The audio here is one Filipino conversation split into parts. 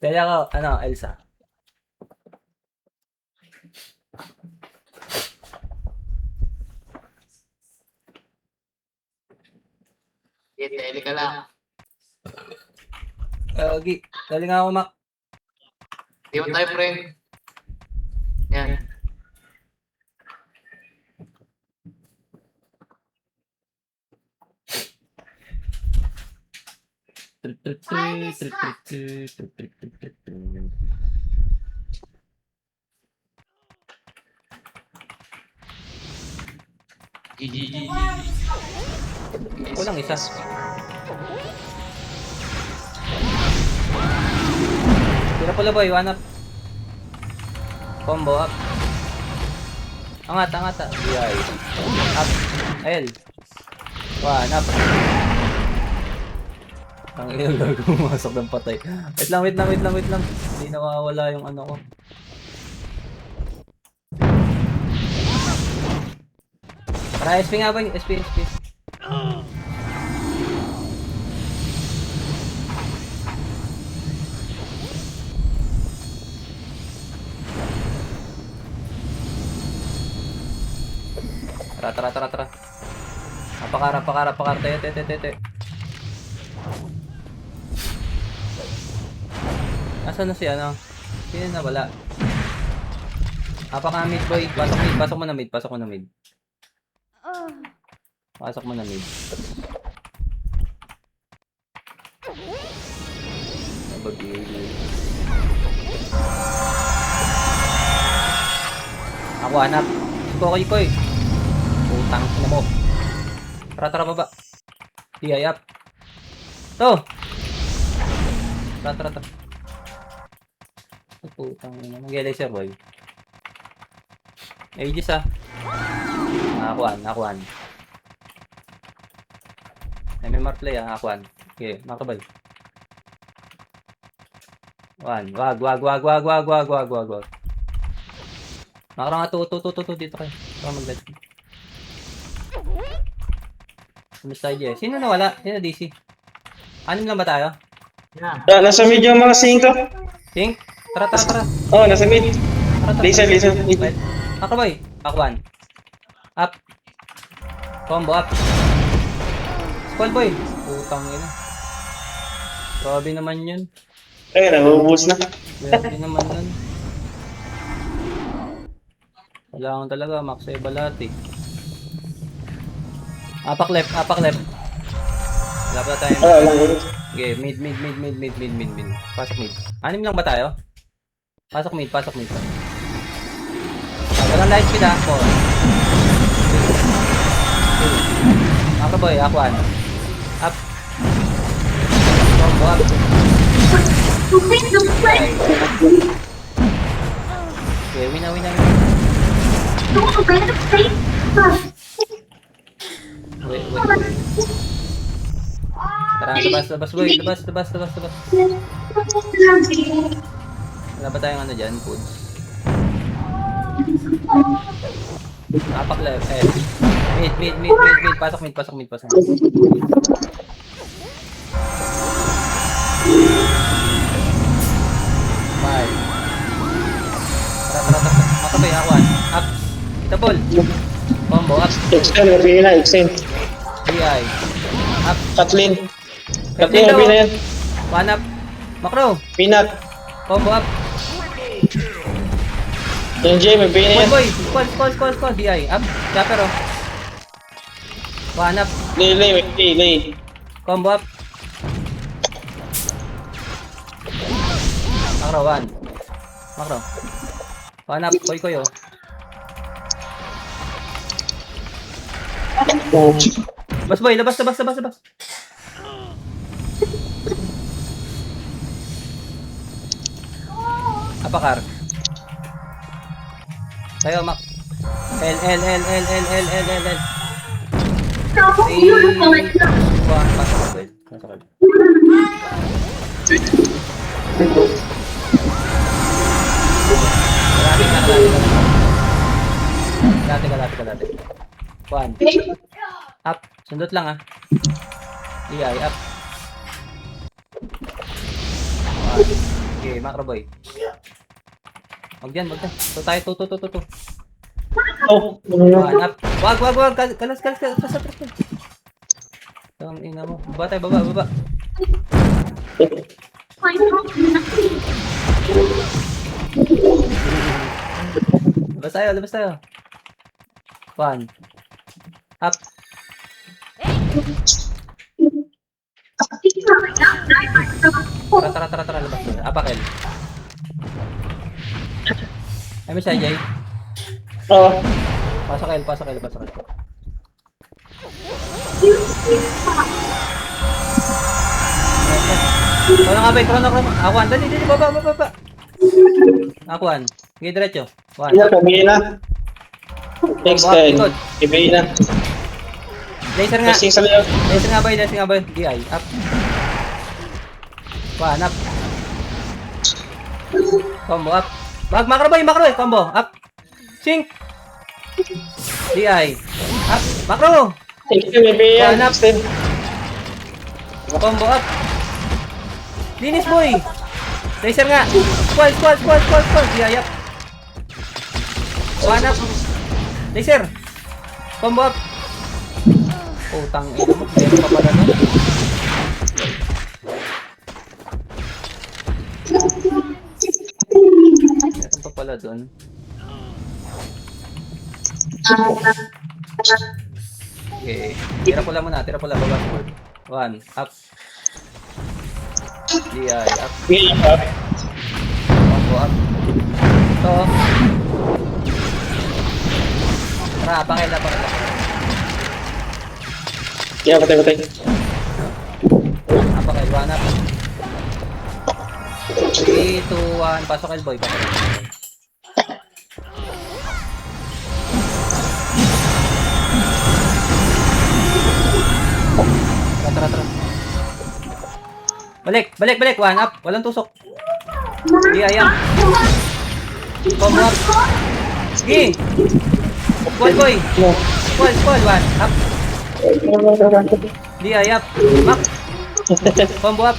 Kaya ako, ano, Elsa. Tele ka lang. Gi, dali nga ako, Mac. Di mo tayo, friend. Yan. GG. Kulang isa. Tira pala boy, one up. Combo up. Angat, angat. BI. Up. L. One up. Ang ilang gago pumasok ng patay. Wait lang. Hindi nawawala yung ano ko. Tara, SP nga boy. SP. Tara. Apakar. Te. Nasaan na si ano? Sino na wala? Apaka mid boy. Pasok mo na mid. Pasok mo na mid. Nabagay. Ako hanap. Koy. Putang ina mo. Tara baba. DI up. To. Tara. Putang ina. Mag-laser boy. Aegis ah. Nakuan. MMR play ah, nakuan. Okay, makabay. Wag. Makara nga to dito kayo. Para mag-let. Kumusta tayo, Jess? Sino nawala? Sino DC? Anim lang ba tayo? Nasa mid yung mga singko. Pink? Tara. Oh, nasa mid. Tara. Lisa. Wait. Makabay. Pakwan. Up. Combo up. Squall boy. Putang ina. Grabe naman yun. Ay, naubos na. Grabe naman yun. Kailangan talaga, max ay balati. Apak left. Wala pa tayo. Okay, mid. Pasok mid. Anim lang ba tayo? Pasok mid. Walang light speed ah. 4. Ako boy, ako ano. Up. Combo up. Okay, win na. Wait. Tara, labas boy. Labas. Wala ba tayong ano dyan, foods? Apak left, mid. Pasok mid. Five. Tara. Makabay, akuan. Up. Itabol. Combo, up. Extend. DI. Up. Kathleen, daw. happy na yan. One up. Macro. Peanut. Combo up. Yung Jay, may pina yan. Boy. Squall. DI. Up. Chopper oh. One up. Lay. Combo up. Macro. One up. Koy oh. Labas boy. Labas. Apakar. Tayo, Mac. L. Pasok. Kalate. One. Up. Sundot lang ah. DI up. One. Okay, macro boy. Wag dyan, wag dyan. To tayo, to. Oh, One up. Wag. Kalas. Sa trap. Tang ina mo. Baba tayo, baba. Labas tayo. One. Up. Tara, labas tayo. Apakel. Ay, may siya, Jay. oh. Pasok L. Chrono. Akuan, dali, baba. Akuan. Sige, diretso. One. Iya, pumili na. Next Baba, 10. likod. Ibigay na. Laser nga. Testing sa liyaw. Laser nga ba? DI. Up. One, up. Combo, up. Macro boy. Combo, up. Sync. DI. Up. Macro. Thank you, ibigay yan. One up. Combo, up. Linis, boy. Laser nga. Squall. DI, up. One up. Laser. Combo, up. Putang ina mo. Meron pa pala nun. Meron pa pala dun. Okay. Tira pula muna. Baba. One. Up. DI. Up. Ibigay na. Combo, up. Ito. Tara, pakil. Yeah, patay. Apakil, one up. 3, 2, 1. Pasok L-boy. Tara. Balik. One up. Walang tusok. Di ayam. Combo up. Sige. Squad boy. Squad. One up. Di ayap. Mak. Combo up.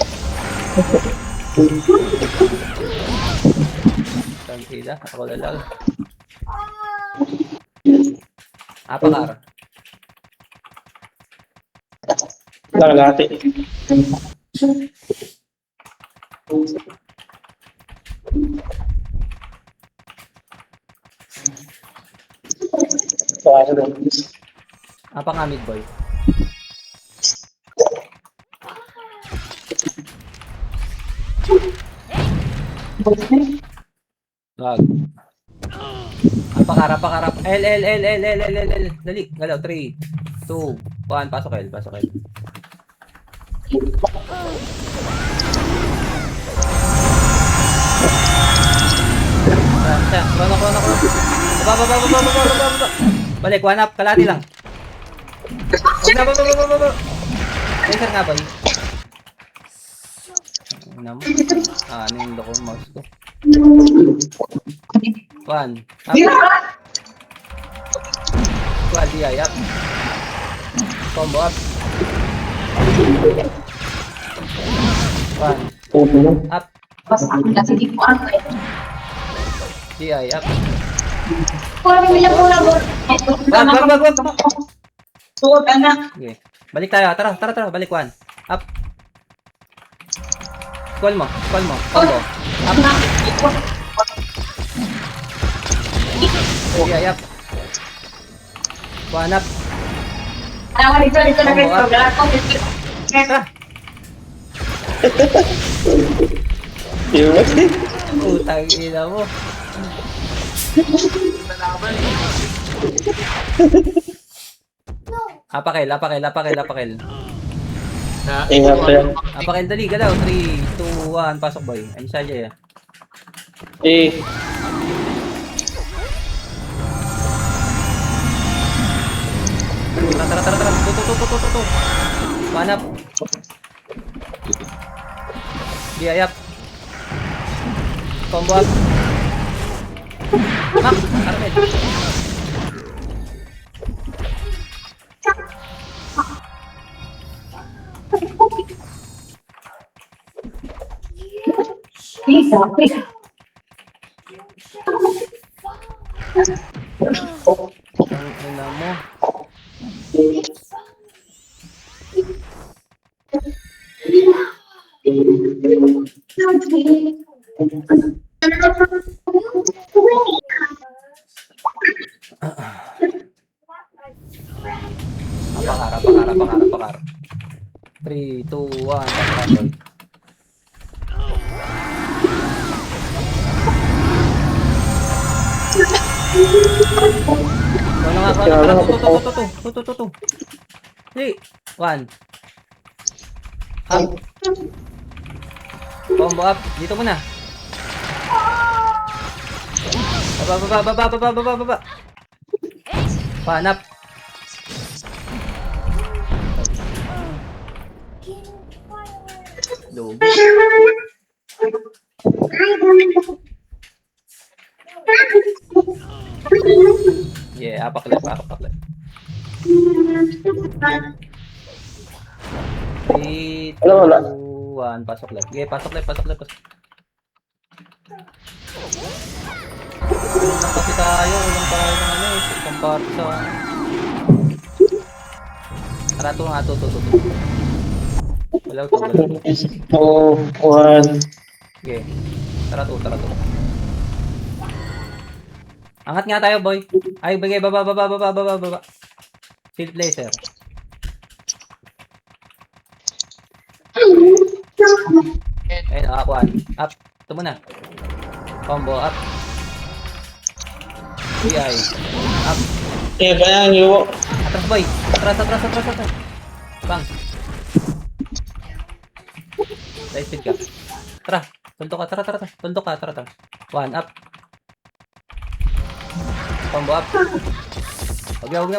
Tangkila. Ako lalag. Apakar. Lalagati. Apa nga mid boy? Wag. Apakar. L. Dali. Galaw. 3, 2, 1. Pasok L. Chrono. Baba. Balik, one up, kalati lang. Baba. Laser nga ba yun? Ano yung loko ng mouse ko? One, up. DI up. Combo up. One, up. DI up. Wag. Okay. Balik tayo. Tara. Balik one. Up. Call mo. Combo. Up. DI up. One up. Tara. Utang ina mo. Apakil. Ingat pa yan. Apakil, dali, galaw. 3, 2, 1, pasok boy. Ayun siya dyan. Eh. Tara. Tutu. Manap. Diayap. Combo up. Mak, Armed. Ang ina mo. Apakar. 3, 2, 1, tapos. Wala nga, tara, tu. 3, 1. Up. Combo up. Dito muna. Baba. Panap. Lobo. Yeah, apak left. 3, 2, 1, pasok left. Yeah, pasok left. Lang kasi tayo ng ano eh, isang part sa... Tara, to. Wala to. 2, 1. Okay. Tara to. Angat nga tayo, boy. Ay, bagay, baba. Shield laser. Ayun, akuan. Up. Ito muna. Combo, up. BI. Up. Kaya yung Atras, boy. Atras. Bang. Light speed ka. Tara. Tuntok ka. Tara. 1, up. Combo up. Huwag na.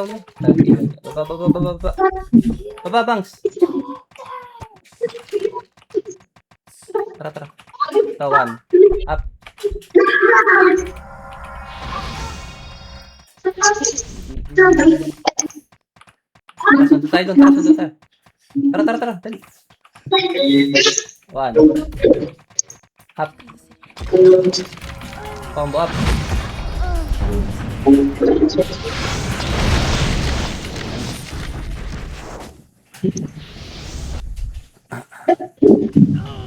Baba, bangs. Tara. 1, up. Sunod tayo doon. Tara. Dali. 1. Up. Combo up.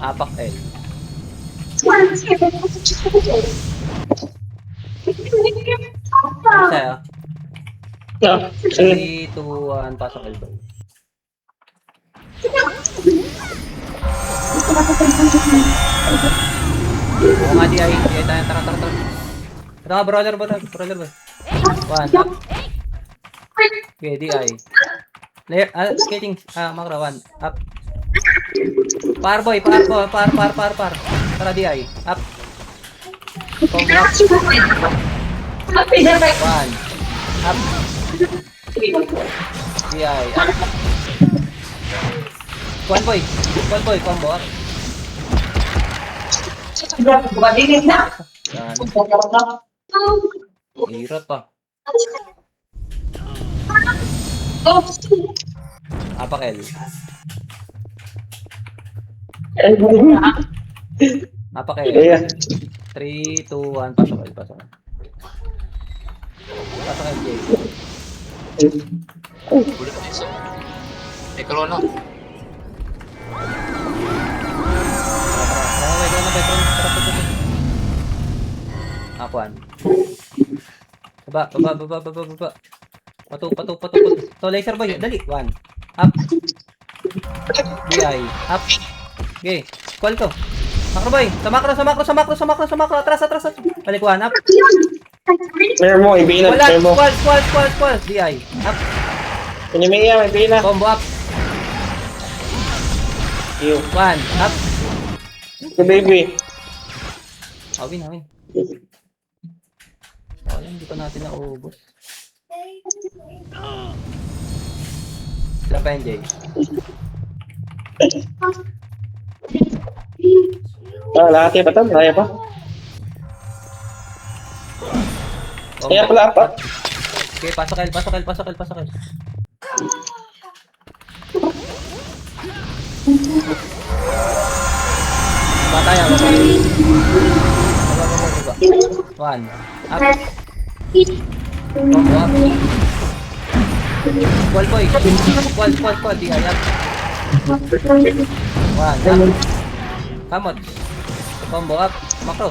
Apak eh. Sa'yo. 3, 2, 1, pasok elbow. Oo nga, di ay tayo. Tara. Ito nga, brawler boy. 1, up. Okay, di ay. Skating, makro, 1, up. Par boy. Tara, di ay. Up. Combo up. 1, up. Di ay, up. 1 boy, combo up. Yan. Hirap pa. Apak L. Apak L. 3, 2, 1, pasok L. Pasok L, Jay. Ulit na isa. May corona. Akuan. Baba. Pato. To laser boy, dali. 1. Up. BI. Up. Okay. Call to. Makro boy. Sa makro. Atras. Balik 1. Up. Meron mo, ibigin Wala. na. Squall. BI. Up. Pinimiya, ibigin na. Combo up. 1. Up. Si baby. Awin. Wala, hindi pa natin naubos. Sila pa yan, Jay. Lahat pa to, kaya pa. Kaya pala apat. Okay, pasok L. Baba tayo, baba. Baba. 1. Up. Combo up. Squall boy. Squall. Di ayat. 1. Up. Kamot. Combo up. Macro.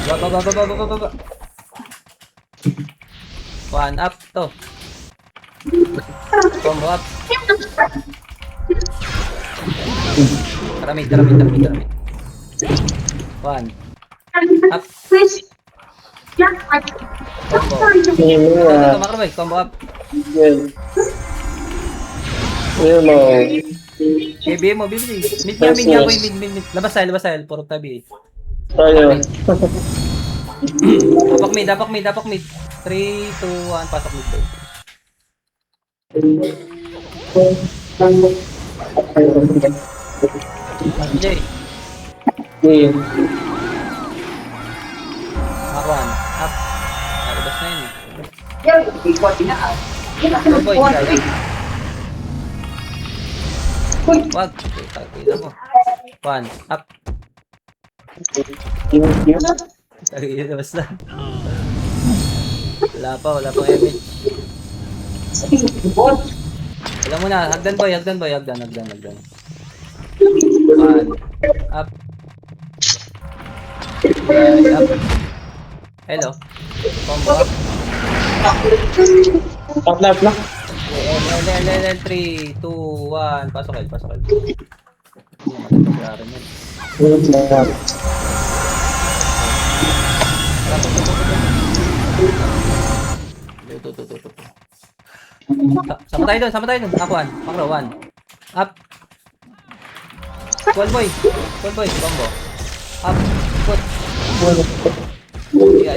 Baba. 1 up to. Combo up. Taramid. 1 up. Combo. Ito, macro boy. Combo up. Yan. Yan mo. BBM mo, bibili. Mid niya boy, mid. Labas tayo. Puro tabi. Tayo. Dapak mid. 3, 2, 1, pasok mid boy. Jay. Yan. Mark 1. Up. Nalabas na yun eh. Go boy, kaya. Wag. Kita mo. 1. Up. Tagay na basta. Wala pa image. Alam mo na, hagdan boy. 1. Up. Up. Hello. Combo up. Up na. L 3, 2, 1. Pasok el. Matatagaran yan. Tuh. Sama tayo dun. Akuan. Makro, 1. Up. Squall boy. Combo. Up. Put. Iya.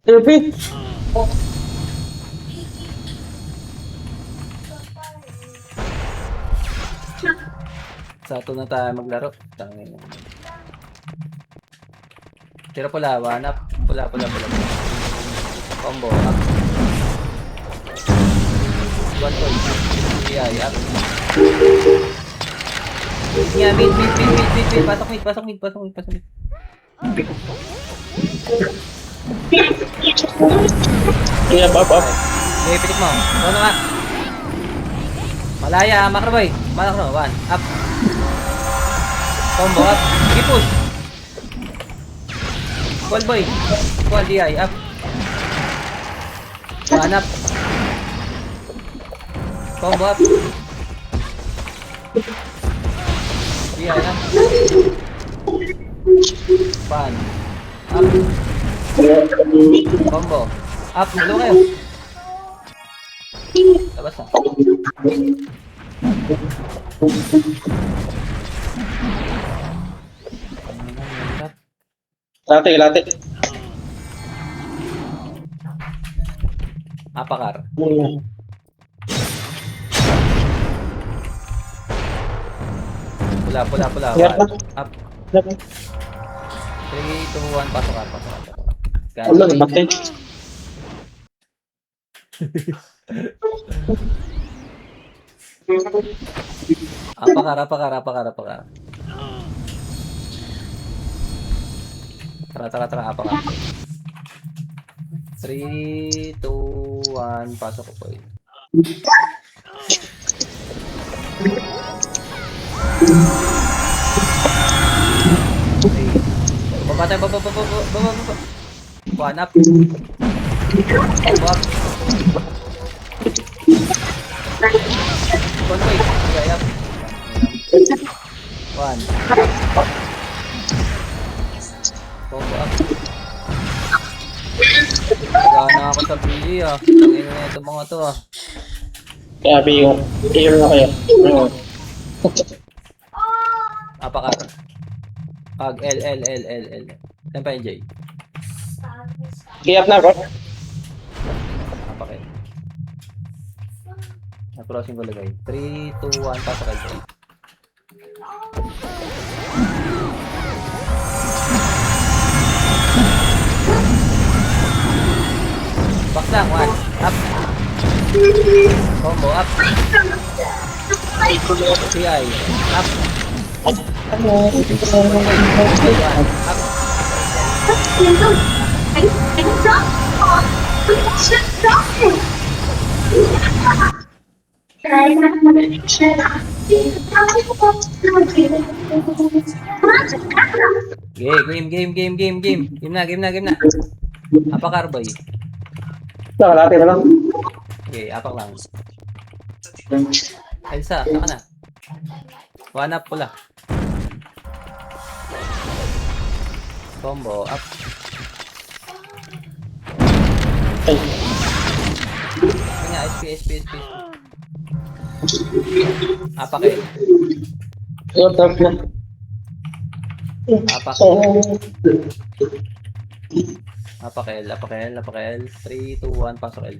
Repeat. Satu na tayo maglaro. Tangin. Tira pula, 1 up. Pula. Combo up. 1 point. Iya, up. Yeah, mid. Pasok mid. Iya, up. Okay, pitik mo. Ano nga? Malaya, macro boy. 1 up. Combo up. Sige push. Squall boy. Squall DI up. 1 up. Combo up. DI up. 1 up. Combo. Up. Malo kayo. Labas na. Lati. Apakar. Pula. Up. 3, 2, 1, pasok. Allah, namatay. Apakar. Tara, apakar. 3, 2, 1, pasok ko po yun. Baba tayo. 1 up. Combo up. Convoy. Okay, up. 1. Combo up. Gana ako sa pili ah. Tangin na ito mga to ah. Kaya yung na kayo. Apakar. Pag L. Saan pa yung J? Kaya na bro. Apakar. Na-crossing ko lagay. 3, 2, 1, pasok kayo J. lang. One. Up. Combo. Up. DI. Up. One. Up. Game. Game na. Apak Arboy. Nakalati na lang. Okay, apak lang. Elsa, saan ka na? One up pula. Combo, up. Ay. Kanya, SP. Apak L. Top na. Apak L. 3, 2, 1, pasok L.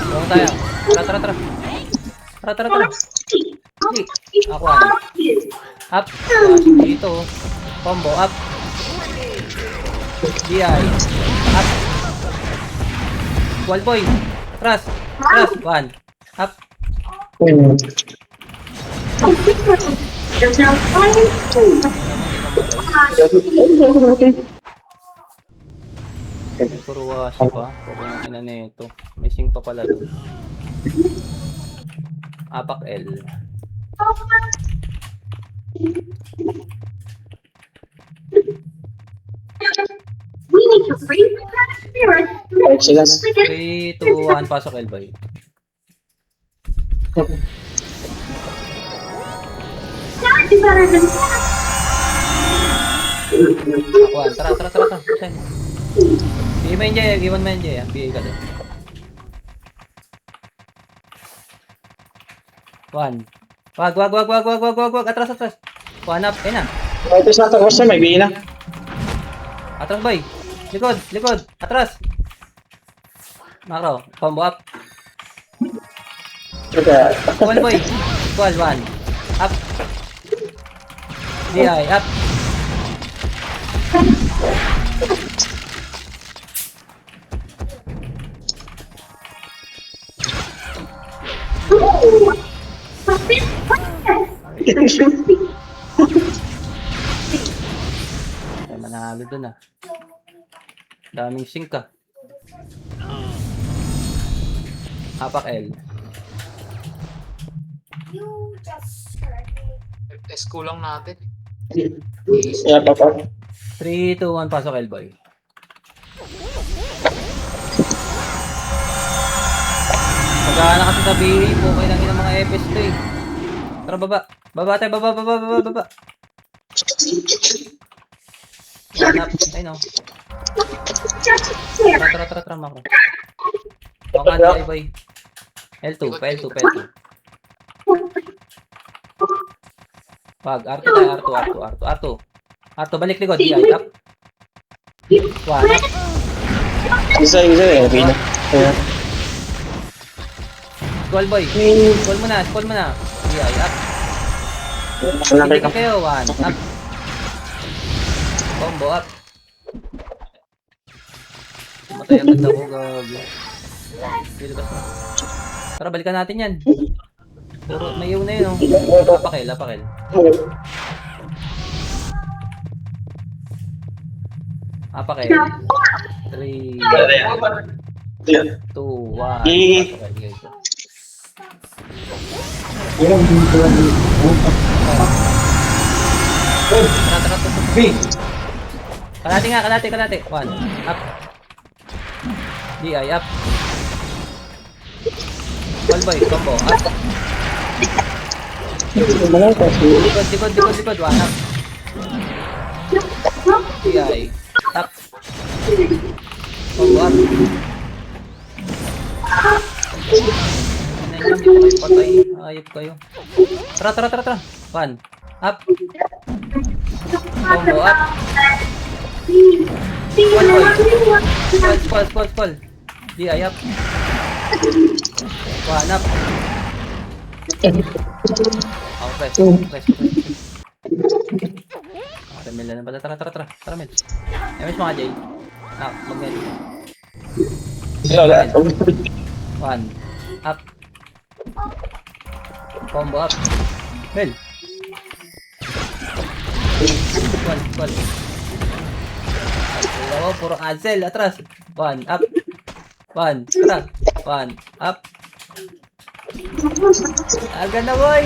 Tara tayo. Tara. Hindi. Ako ano. Up. Dito. Combo. Up. DI. Up. Wall boy. Trust. One. Up. Puro wash pa. Puro yung ina nito. May sing pa pala doon. Apak L. We need to free that spirit. Excellent. 3, 2, 1, pasok L boy. Not better than that. One. Tara. Saan? Iwan mo yung Jay. BA ka din. One. Wag. Atras. One up. Ayun na. Ito sa atas na may bihin na. Atras boy. Likod. Atras. Macro. Combo up. Wall boy. Wall. One. Up. DI. Up. Ay, manalo dun ah. Daming sink ah. Apak L. FS kulang natin. Yeah, papa. 3, 2, 1, pasok L boy. Pagkana kasi tabi, okay lang yun ang mga FS to eh. Tara, baba. Baba tayo, baba. Hanap, ay no. Tara, Macro. Baka tayo boy. L2. Pag, R2 tayo, R2, balik likod, DI, up. One, up. Isa eh. Bihin na. Ayan. Skull boy. Skull mo na. DI, up. Malaki Hindi ka. kayo, one, up. Combo, up. Matay agad ako, gabi. Bilibas na. Tara, balikan natin yan. Puro, may iw na yun, oh. Apakil. Apakil. 3, 2, 1. Tara. Kalati. One. Up. DI, up. Wall boy, combo. Up. Likod. One up. DI. Up. Combo up. Ano lang, di ko kayo patay. Ayop kayo. Tara. One. Up. Combo up. Wall boy. Skull. DI up. One up. Press. Mel na pala. Tara. Tara, Mel. MS mga Jay. Mag-Mel. Wala. 1. Up. Combo up. Mel. Squall. Ako, puro cancel. Atras. 1. Up. 1. Tara. 1. Up. Aga na, boy!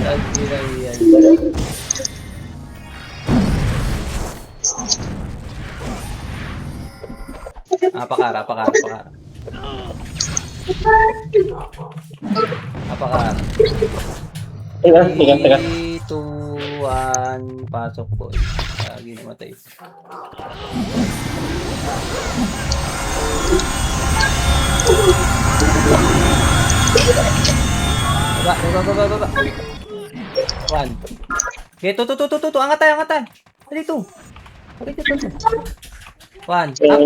Lagi na yan. Pakara. Teka. 3, 2, 1, pasok, boy. Lagi namatay. Baba. 1. Okay, to. Angat tayo. Dito. Okay, dito. 1. Up.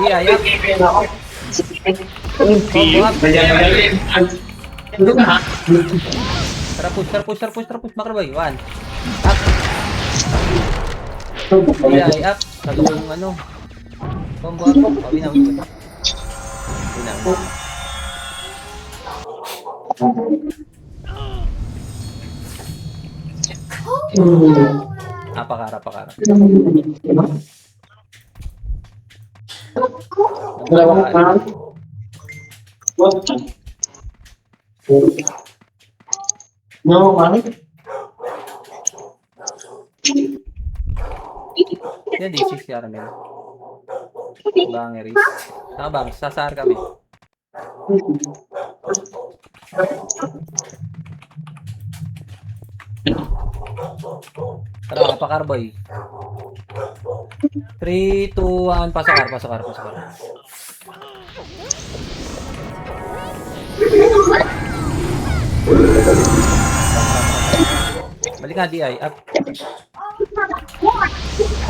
Ayap. Combo up. Tara, push. Makrabay. 1. Up. Ayap. Sabi ko yung ano. Combo up. Binaw. Pakara. No, mami. Yan, D6 si Armel. Bangeris. Bang, sasar kami. Tara, pakarboy. 3, 2, 1, pasakar. Balik nga, DI, up.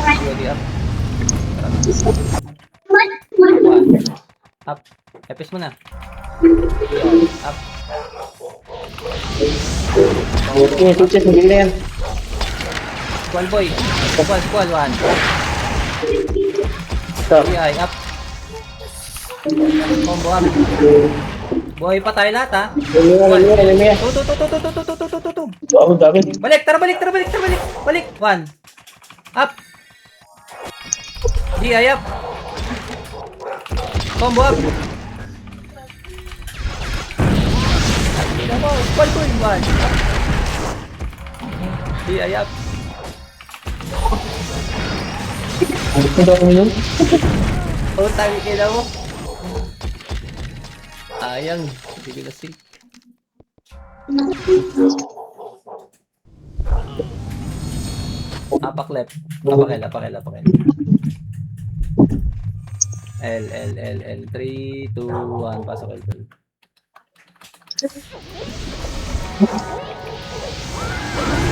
DI, up. Up. Epis mo na. Up. Tuches, hindi na yan. Squall boy. Squall 1. Stop. DI, up. Combo up. Boy, patay lahat ha. Lumiya. Tu. Wow, dami. Balik. Balik. 1. Up. DI, up. Combo up. Squall boy 1. DI, up. Ano daw mo yun? Tayo kila mo. Ayang, hindi ko na see. Apaklep. Apakel. L. 3, 2, 1, pasok L.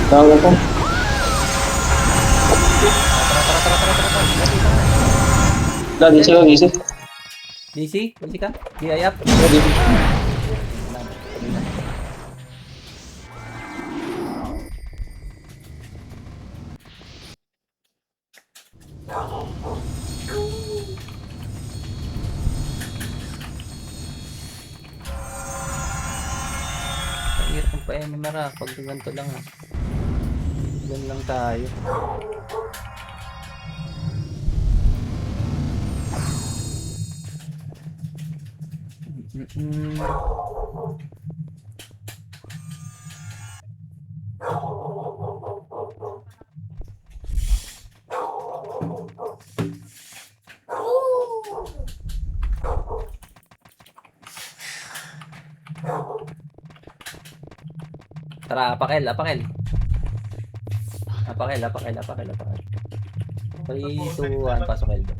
Tawag ako. Lagi siya, gisip. DC, balik ka. DI up. Ang hirap ng pa-MMR pag ganito lang ha. Ganun lang tayo. Tara, apakel. 3, 2, 1, pasok elbow.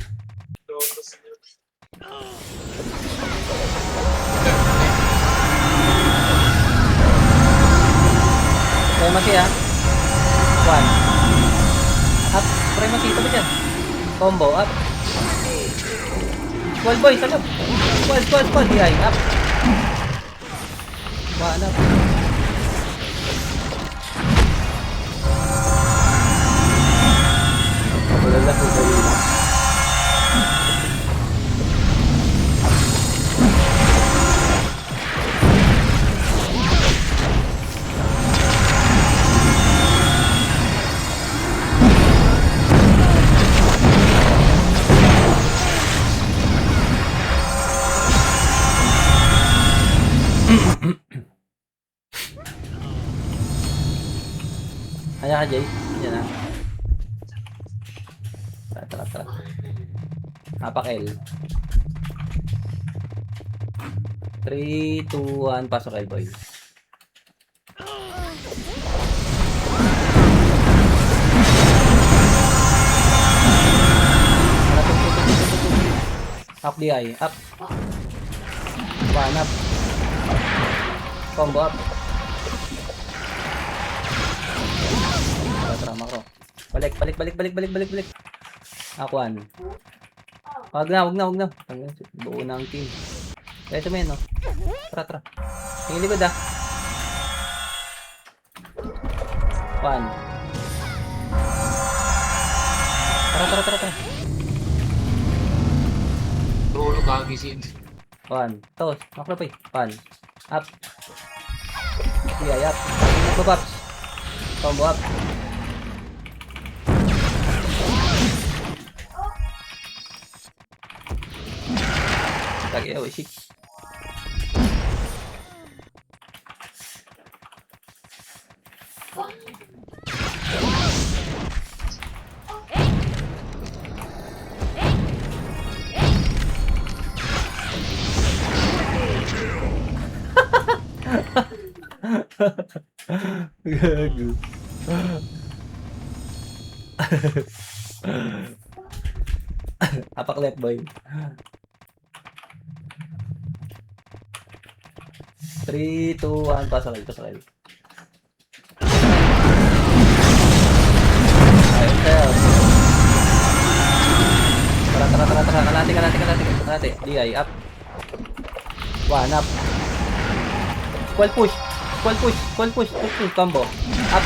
Primacy ha. 1. Up. Primacy. Ito ba dyan? Combo. Up. Squall boy. Salap. Squall. DI. Up. 1 up. Tara, Jay. Yan na. Tara. Apak L. 3, 2, 1, pasok L, boy. Up DI, up. One up. Combo up. Tara, makro. Balik. Akuan. Wag na. Buo na ang team. Ito men, no? Tara. Tingin likod ah. One. Tara. Tulog kagising. One. Tos. Makro pa eh. One. Up. Up. Babaps. Combo up. Lagi oh, isik. Gago. Apak left boy. 3, 2, 1, pasok. Ayun sa'yo. Tara. Kalate. DI, up. One, up. Squall push. Combo. Up.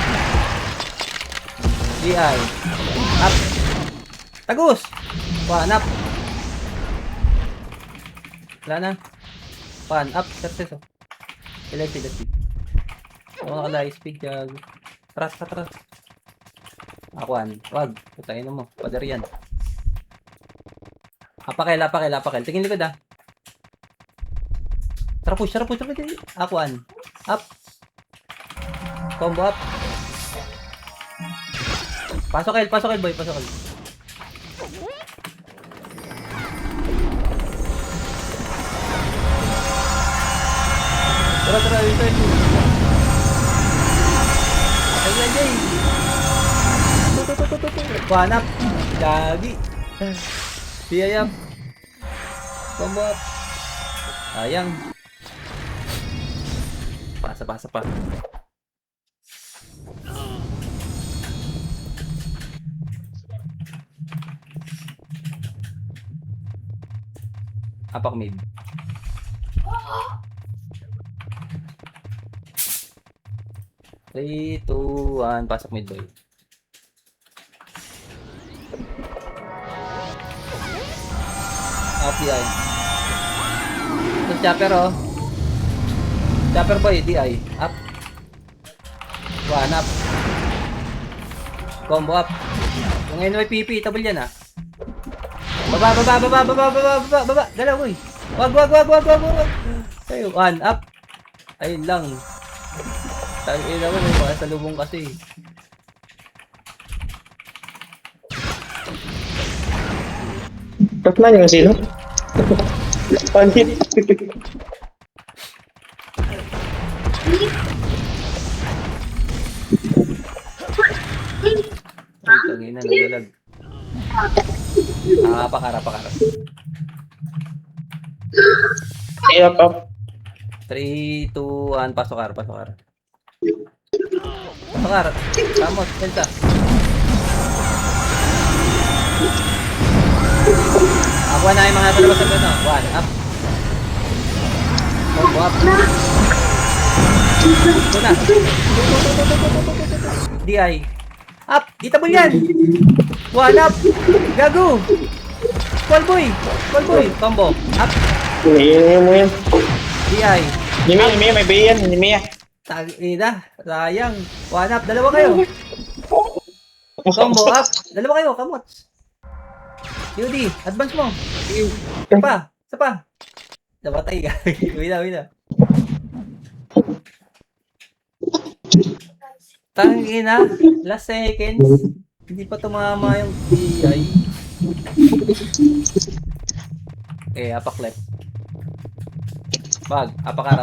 DI. Up. Tagus. One, up. Wala na. One, up. Success, oh. Let's see. Oo, nakala speed jag. Tara. Akuan. Wag. Putayin mo. Padar yan. Apakel. Tingin likod ah. Tara push. Akuan. Up. Combo up. Pasok L, boy. Tara, ito. Ayan, Jay. Panap. Gagi. Siyayam. Combo up. Sayang. Pasa pa. Apak mid. Three, 2, 1, pasok mid boy. FDI. Tapos chopper oh. Chopper boy, DI. Up. One up. Combo up. Yung NYPP, tabal yan ah. Baba. Dalaw boy. Wag. Ayun, one up. Ayun lang. Tangin naman eh, mga salubong kasi. Tatlan yung sino? Panhit. Ay, tangin na, nagalag. Pakara. Kaya pa. 3, 2, 1, pasok ar. Vamos, Elsa. Ako na yung mga talabas sa gano. One, up. Combo up. Ito na. DI. Up. Itabol yan. One, up. Gago. Call boy. Combo. Up. Yun mo yan. DI. Nimiya, may bayan. Nimiya. Tag-ina. Sayang. One up. Dalawa kayo. Combo up. Dalawa kayo. Kamots. Yudi. Advance mo. Isa pa. Napatay ka. Wala. Tangina, last seconds. Hindi pa tumama yung DI. Okay, apak left. Bag, apakara.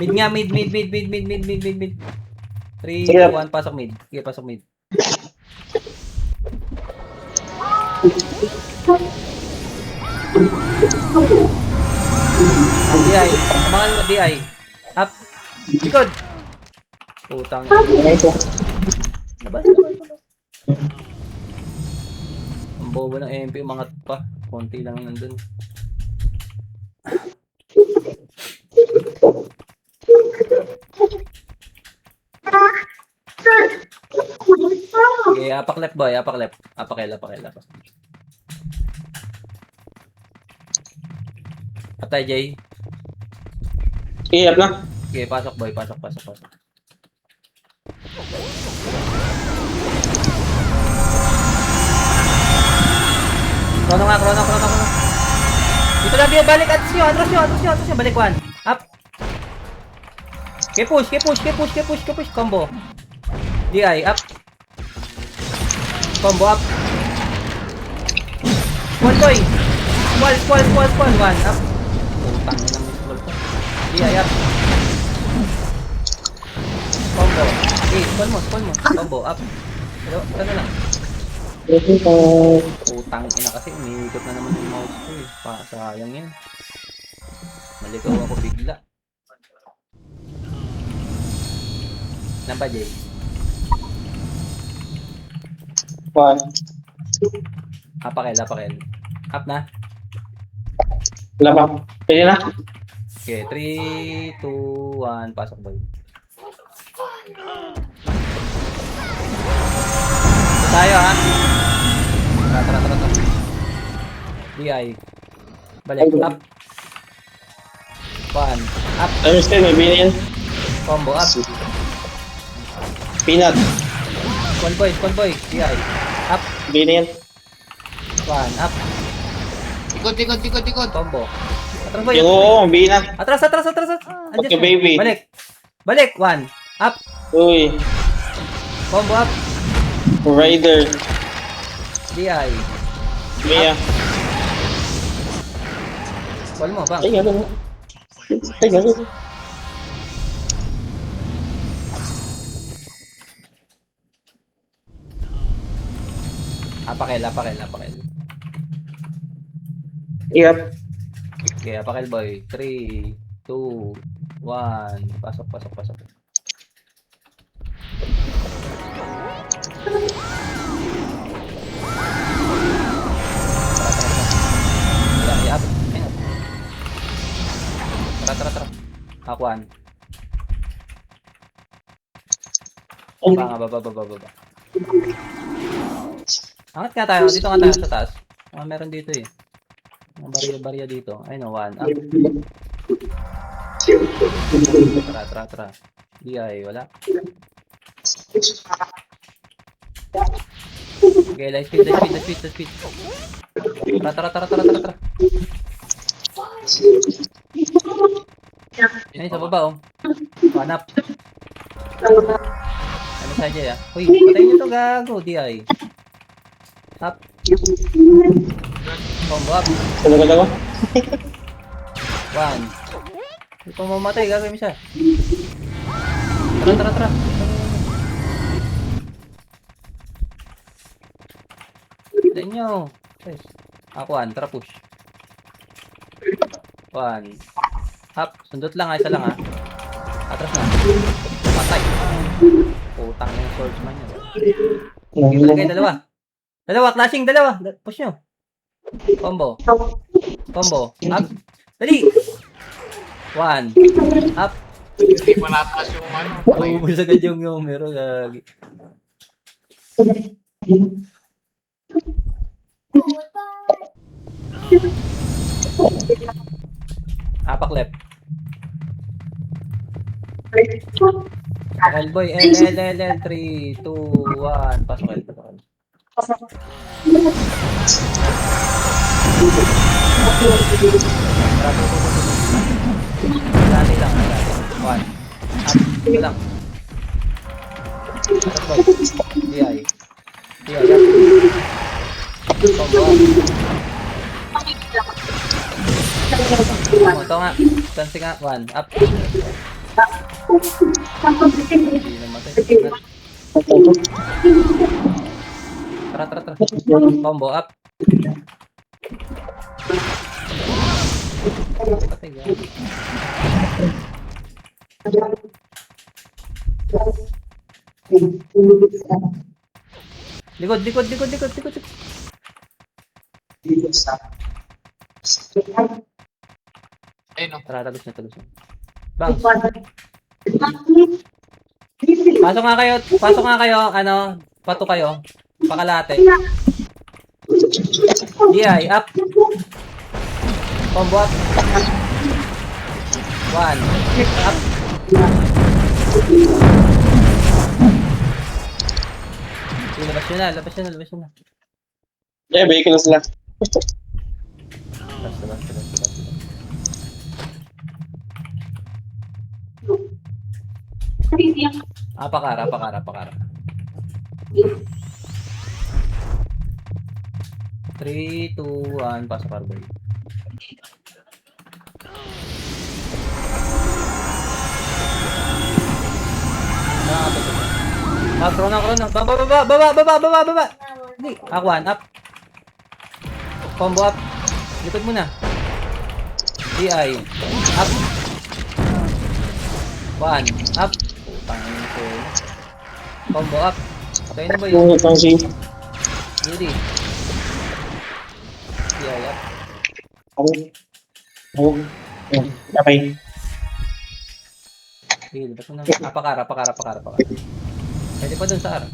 Mid nga, mid. 3, Sige. 2, 1, pasok mid. Sige, pasok mid. DI, abangan mo DI. Up. Likod. Putang. Labas. Ang bobo ng MP, umangat pa. Konti lang nandun. Okay, apak left boy, apak left. Apakel. Patay Jay. Sige, up na. Okay, pasok boy, pasok. Krono nga. Dito lang dia balik atras nyo. Balik one. Up. Okay, push. Combo. DI, up. Combo, up. One boy. Squall. One, up. Putang ina ng squall ko. DI, up. Combo. Okay, squall mo. Combo, up. Pero, ano lang. Putang ina kasi, umiikot na naman yung mouse ko eh. Sayang yan. Maligaw ako bigla. Namba Jay. 1. Apakel. Up na. Labang. Pwede na. Okay, 3, 2, 1, pasok boy. Tayo ha. Tara. DI. Balik. Up. 1. Up. Understand, may biniyan. Combo. Up. Peanut. Squall boy. DI. Up. Biniyan. 1. Up. Ikot. Combo. Atras boy. Yung oo, bina. Atras. Okay, baby. Balik. 1. Up. Uy. Combo up. Rider. DI. Mia. Squall mo bang. Ay, gano'n. Apakel. Yep. Okay, apakel boy. 3, 2, 1. Pasok. Tara. Ayun. Tara. Akuan. Baba. Angat nga tayo. Dito nga tayo sa taas. Meron dito eh. Mga barya dito. Ayun o, 1. Up. Tara. DI, wala. Okay, light speed. Tara. Ayun, sa baba oh. Panap. Ano sa dyan ah? Uy, patayin nyo to gago, DI. Up. Combo up. Talaga. 1. Hindi pa mamatay, gagawin mo siya. Tara. Patayin nyo. Yes. Akuan, tara push. 1. Up. Sundot lang ha, isa lang ha. Atras na. Patay. Putang yung swordsman yun. Ilagay dalawa, clashing dalawa. Push nyo. Combo. Up. Dali. 1. Up. Hindi pa nataas yung ano. Ubus agad yung numero. Gagi. Apak left. L boy. L. 3, 2, 1. Pasok L. Dali lang. 1. Up. Ito lang. Attack boy. DI. DI, up. Combo up. Ito nga. Dancing nga. 1, up. Hindi namatay. Ingat. Tara. Combo up. Patay yan. Likod. Ayun o. Tara, tagos na. Bang. Pasok nga kayo, ano, pato kayo. Pakalate. DI, up. Combo up. 1, up. Labas nyo na. Yeah, vehicle na sila. Labas. Pakara. 3, 2, 1, pasok Arboy. Krona. Baba. Hindi. Ako, 1, up. Combo up. Likod muna. DI. Up. 1, up. Putang ko. Combo up. Okay na ba yun? Yung itong si... Ready. DI up. Okay. Sige, labas mo na. Pakara. Pwede pa dun sa R.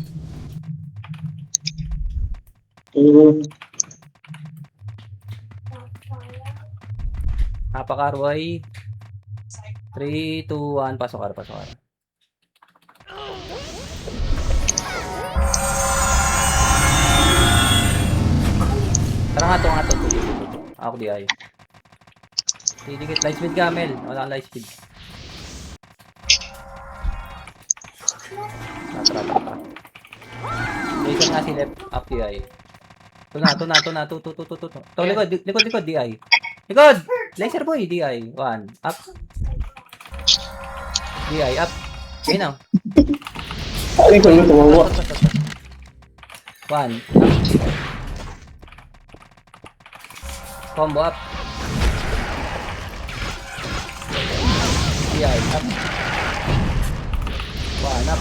Pakarway. 3, 2, 1, pasok R. Tara nga to. Ako di ay. Didikit. Light speed camel. Wala kang light speed. Tara. Laser nga si left. Up di ay. Ito na. To likod di ay. Likod! Laser boy di ay. 1, up. Di ay, up. Okay na. Ay, ko na tumawa. 1, up. Combo up. DI up. 1, up.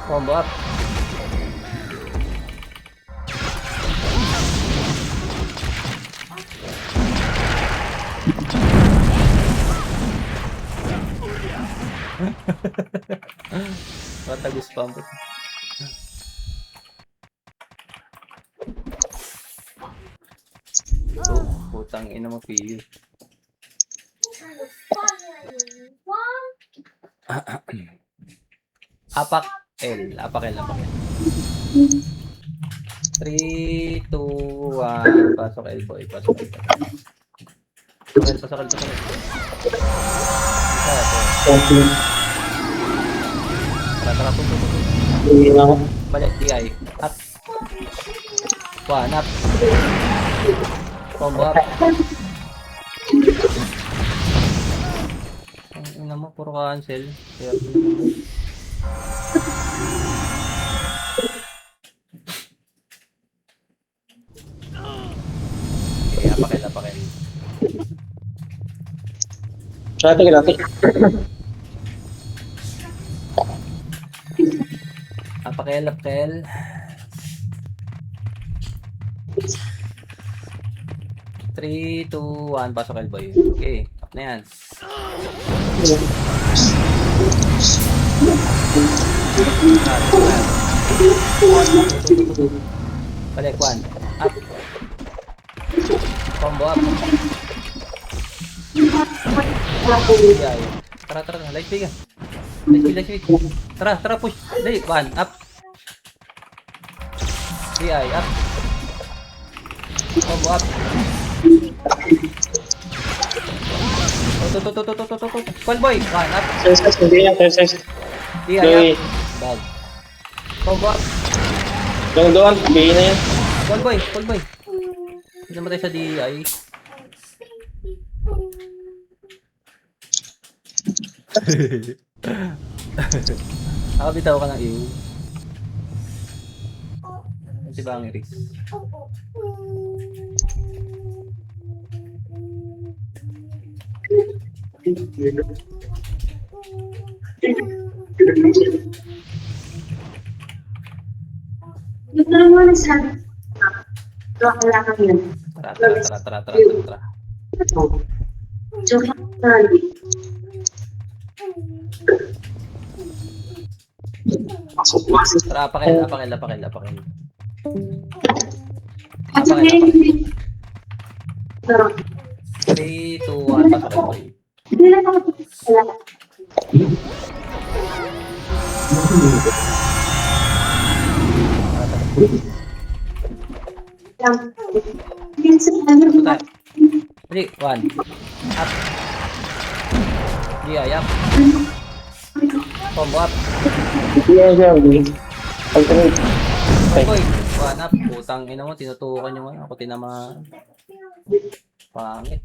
Combo up. Matagus pa mo. Putang ina mo, Piyo. Apak L. 3, 2, 1. Pasok L boy. Pasok L. Tara. Balik DI. Up. 1, up. Combo up. Ang ina mo, puro cancel. Kaya apakil. Lati. Apakil. 3, 2, 1, pasok elbow. Okay, up na yan. Balik, 1. Up. Combo up. Yeah. Tara. Light speed ka. Light speed. Tara, push. Dali, 1. Up. DI, up. Combo up. Call boy. 1, up. Senses, hindi yan. Senses. Di Joey. ayap. Bag. Combo up. Yung doon, bigay na yan. Call boy, call boy. Hindi namatay sa DI. Nakabitaw ka ng iyo. Si Bangiris. Yung parang wala sa joke lang yun. Tara. Joke lang. Tara, apakil. At sa ngayon, pero 3, 2, 1, pasok boy. hindi na ako wala. Yung sa ano Pasok tayo. 3, 1. Up. Di ayap. Combo up. Bigyan siya, bigay. Alternate. Call boy. 1 up. Putang ina mo, tinutukan yung ano. Ako tinama. Pangit.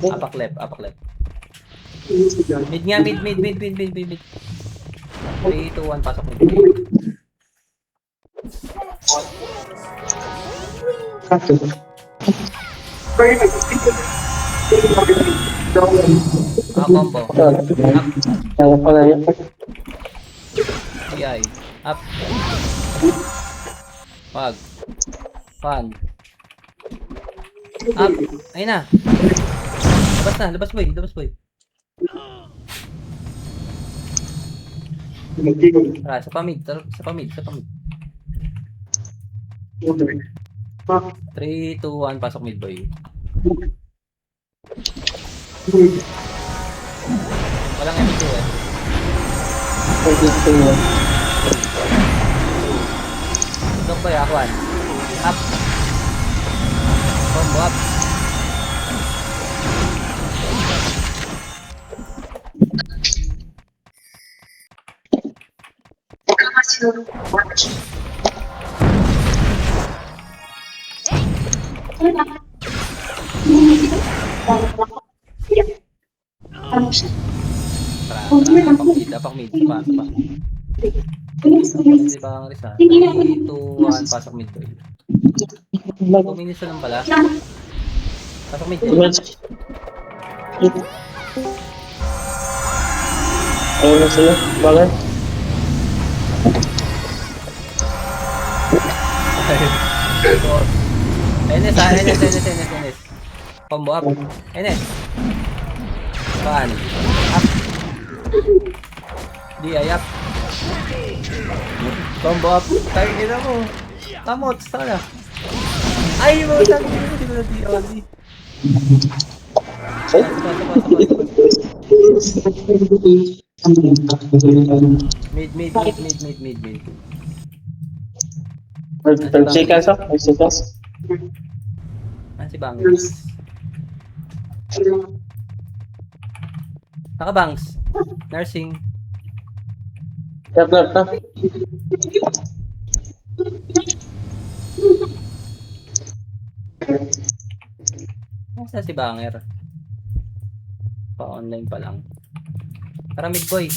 Apak left. Mid nga, mid. 3, 2, 1, pasok mid. Combo. Up. Kaya pala yan. DI. Up. Pag. Pan. Up. Ayun na. Labas boy. Tara, sa pamid. 3, 2, 1, pasok mid boy. Walang M2 eh. Dok boy, akuan. Up. Combo up. Tara, apak mid. Pa. Hindi ba ang risa? 3, 2, 1, pasok mid boy. 2 minutes na lang pala. Pasok mid. Ayun na sila. Bakit? NS. Combo up. NS. Pan. Up. DI up. Combo up. Tayo nila mo. Tamot. Sana. Ay, mo. Tayo nila mo. Di ba na DI? Mid. 12 seconds ah. 5 seconds. Si Bangs. Naka-bangs. Nursing. Left na. Nasa si Banger? Pa-online pa lang. Tara mid boy.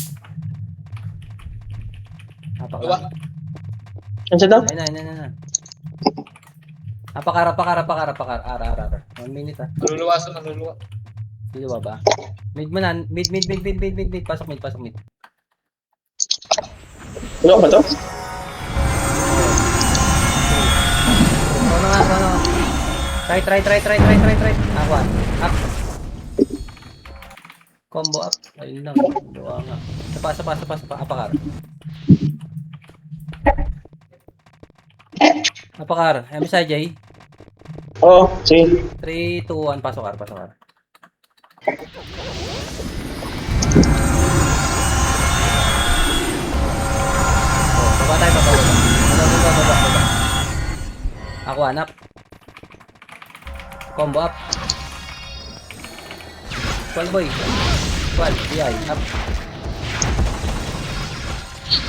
Apak lang. Ano siya daw? Ayun. Apakar. Ara. 1 minute ah. Naluluwa. Diluwa ba? Mid mo na. Mid. Pasok mid. Ano ba to? Ano nga. Try. Aqua. Up. Combo up. Ayun lang. Diluwa nga. Sapa. Apakar. MSIJ. Oo, sige. 3, 2, 1. Pasok kar. Baba tayo. Baba. One up. Combo up. 12 boy. 12. DI. Up.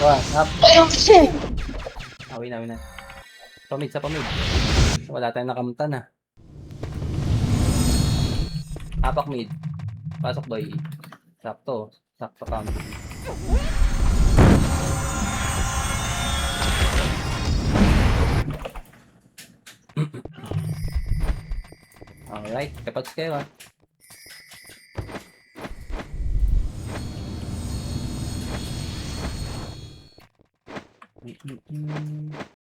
One up. Awin na. Pamid sa pamid. Wala tayong nakamtan ha. Apak mid. Pasok boy. Sakto. Sakto kam. Alright. Kapag kayo ha.